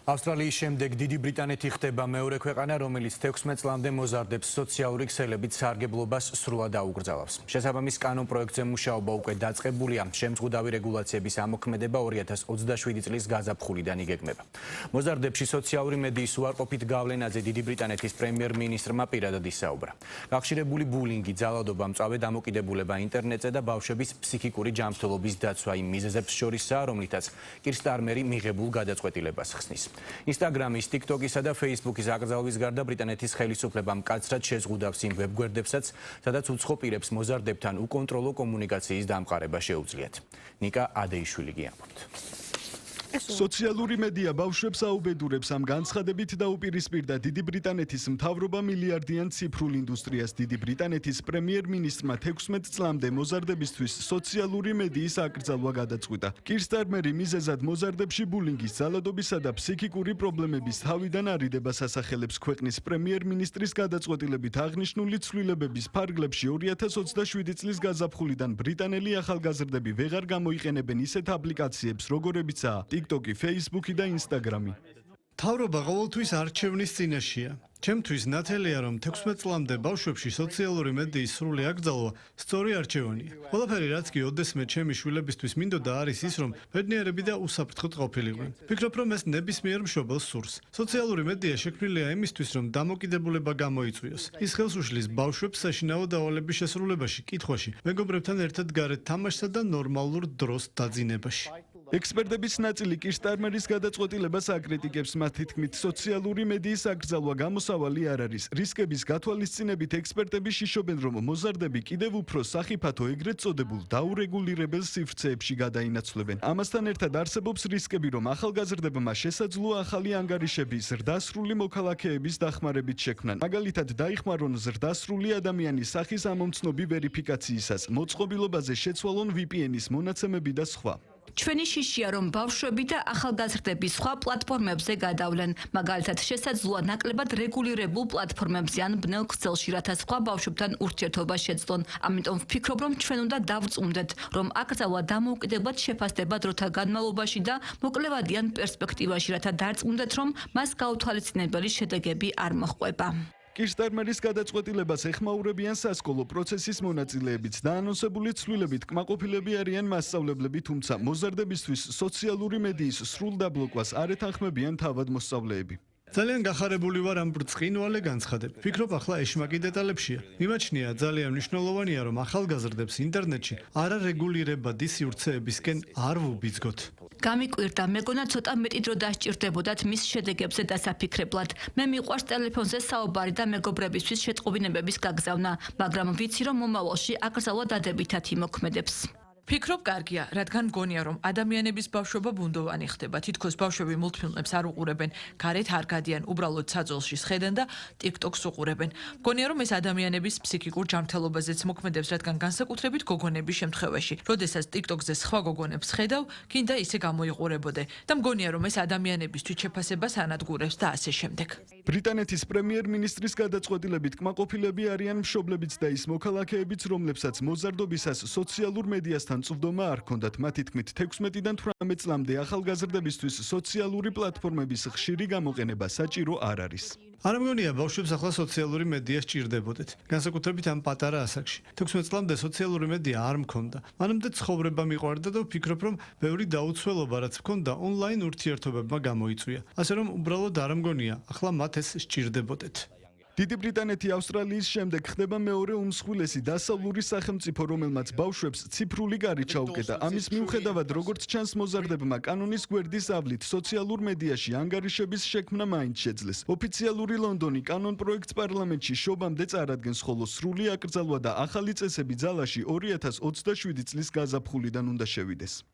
ავსტრალიის შემდეგ დიდი ბრიტანეთი ხდება მეორე ქვეყანა, რომელიც 16 წლამდე მოზარდებს სოციალური ქსელებით სარგებლობას სრულად აუკრძალავს. შესაბამის კანონპროექტზე მუშაობა უკვე დაწყებულია. შემზღუდავი რეგულაციების ამოქმედება 2027 წლის გაზაფხულიდან იგეგმება. მოზარდებში სოციალური მედიის უარყოფით გავლენაზე დიდი ბრიტანეთის პრემიერ-მინისტრმა პირადად ისაუბრა. გახშირებული ბულინგი, ძალადობა, მწვავე დამოკიდებულება ინტერნეტზე და ბავშვების ფსიქიკური ჯანმრთელობის დაცვა იმ მიზეზებს შორისაა, რომლითაც კირ სტარმერი მიღებულ გადაწყვეტილებას ხსნის. Instagram-ის, TikTok-ისა და Facebook-ის აკრძალვის გარდა ბრიტანეთის ხელისუფლებამ მკაცრად შეზღუდავს იმ ვებგვერდებსაც, სადაც უცხო პირებს მოზარდებთან უკონტროლო კომუნიკაციის დამყარება შეუძლიათ. ნიკა ადეიშვილი გიამბობთ. სოციალური მედია ბავშვებს აუბედურებს ამ განცხადებით დაუპირისპირდა დიდი ბრიტანეთის მთავრობა მილიარდიან ციფრულ ინდუსტრიას. დიდი ბრიტანეთის პრემიერ-მინისტრმა 16 წლამდე მოზარდებისთვის სოციალური მედიის აკრძალვა გადაწყვიტა. კირ სტარმერი მიზეზად მოზარდებში ბულინგის, ძალადობისა და ფსიქიკური პრობლემების თავიდან არიდებას ასახელებს. ქვეყნის პრემიერ-მინისტრის გადაწყვეტილებით აღნიშნული ცვლილებების ფარგლებში 2027 წლის გაზაფხულიდან ბრიტანელი ახალგაზრდები ვეღარ გამოიყენებენ ისეთ აპლიკაციებს, როგორებიცაა TikTok, Facebook და Instagram. თავრობა ყოველთვის არჩევნის წინაშეა. ჩემთვის ნათელია, რომ 16 წლამდე ბავშვებში სოციალური მედიის სრული აკრძალვა სწორი არჩევანია. ყველაფერი, რაც კი ოდესმე ჩემი შვილებისთვის მინდოდა, არის ის, რომ ბედნიერები და უსაფრთხოდ ყოფილიყვნენ. ვფიქრობ, რომ ეს ნებისმიერ მშობელს სურს. სოციალური მედია შექმნილია იმისთვის, რომ დამოკიდებულება გამოიწვიოს. ის ხელს უშლის ბავშვებს საშინაო დავალების შესრულებაში, კითხვაში, მეგობრებთან ერთად გარეთ თამაშსა და ნორმალურ დროს დაძინებაში. ექსპერტების ნაწილი კირ სტარმერის გადაწყვეტილებას აკრიტიკებს. მათ თქმით, სოციალური მედიის აკრძალვა გამოსავალი არ არის. რისკების გათვალისწინებით ექსპერტები შიშობენ, რომ მოზარდები კიდევ უფრო სახიფათო ეგრეთ წოდებულ დაურეგულირებელ სივრცეებში გადაინაცვლებენ. ამასთან ერთად არსებობს რისკები, რომ ახალგაზრდებმა შესაძლოა ახალი ანგარიშები ზრდასრული მოქალაქეების დახმარებით შექმნან. მაგალითად, დაიხმარონ ზრდასრული ადამიანის სახის ამომცნობი ვერიფიკაციისას, მოწყობილობაზე შეცვალონ VPN-ის მონაცემები და სხვა. ჩვენი შიშია, რომ ბავშვები და ახალგაზრდები სხვა პლატფორმებზე გადავლენ. მაგალითად, შესაძლოა ნაკლებად რეგულირებულ პლატფორმებზე ან ბნელ ქსელში, რათა სხვა ბავშვებთან ურთიერთობა შეძლონ. ამიტომ ვფიქრობ, რომ ჩვენ უნდა დავწუნდეთ, რომ აკრძალვა დამოუკიდებლად შეფასდება დროთა განმავლობაში და მოკლევადიან პერსპექტივაში, რათა დარწმუნდეთ, რომ მას გაუთვალისწინებელი შედეგები არ მოჰყვება. კირ სტარმერის გადაწყვეტილებას ეხმაურებიან სასკოლო პროცესის მონაწილეებიც. დაანონსებული ცვლილებით კმაყოფილები არიან მასწავლებლები, თუმცა მოზარდებისთვის სოციალური მედიის სრულ დაბლოკვას არ ეთანხმებიან თავად მოსწავლეები. ძალიან გახარებული ვარ ამ ბრწყინვალე განცხადებით. ვფიქრობ, ახლა ეშმაკი დეტალებშია. მიმაჩნია ძალიან მნიშვნელოვანია, რომ ახალგაზრდებს ინტერნეტში არარეგულირებადი სივრცეებისკენ არ ვუბიძგოთ. გამიკვირდა, მეგონა ცოტა მეტი დრო დასჭირდებოდათ მის შედეგებზე დასაფიქრებლად. მე მიყვარს ტელეფონზე საუბარი და მეგობრებისთვის შეტყობინებების გაგზავნა, მაგრამ ვიცი, რომ მომავალში აკრძალვა დადებითად იმოქმედებს. ვფიქრობ, კარგია, რადგან მგონია, რომ ადამიანების ბავშვობა ბუნდოვანი ხდება. თითქოს ბავშვები მულტფილმებს არ უყურებენ, გარეთ არ გადიან, უბრალოდ საძოლში სხედენ და TikTok-ს უყურებენ. მგონია, რომ ეს ადამიანების ფსიქიკურ ჯანმრთელობაზეც მოქმედებს, რადგან განსაკუთრებით გოგონების შემთხვევაში. როდესაც TikTok-ზე სხვა გოგონებს ხედავ, კიდე ისე გამოიყურებოდე და მგონია, რომ ეს ადამიანების თვითშეფასებას ანადგურებს და ასე შემდეგ. ბრიტანეთის პრემიერ-მინისტრის გადაწყვეტილებით კმაყოფილები არიან მშობლებიც და ის მოქალაქეებიც, რომლებსაც მოზარდობისას სოციალურ მედიასთან წვდომა არ ჰქონდათ. მათი თქმით, 16-დან 18 წლამდე ახალგაზრდებისთვის სოციალური პლატფორმების ხშირი გამოყენება საჭირო არ არის. არ მგონია, ბავშვებს ახლა სოციალური მედია სჭირდებოდეთ. განსაკუთრებით ამ პატარა ასაკში. 16 წლამდე სოციალური მედია არ მქონდა. მანამდე ცხოვრება მიყვარდა და ვფიქრობ, რომ ბევრი დაუცველობა, რაც მქონდა, ონლაინ ურთიერთობებმა გამოიწვია. ასე რომ უბრალოდ არ მგონია, ახლა მათ ეს სჭირდებოდეთ. დიდი ბრიტანეთი ავსტრალიის შემდეგ ხდება მეორე უმსხვილესი დასავლური სახელმწიფო, რომელმაც ბავშვებს ციფრული კარი ჩაუკეტა. ამის მიუხედავად, როგორც ჩანს, მოზარდებმა კანონის გვერდის ავლით სოციალურ მედიაში ანგარიშების შექმნა მაინც შეძლეს. ოფიციალური ლონდონი კანონპროექტს პარლამენტში შობამდე წარადგენს, ხოლო სრული აკრძალვა და ახალი წესები ძალაში 2027 წლის გაზაფხულიდან უნდა შევიდეს.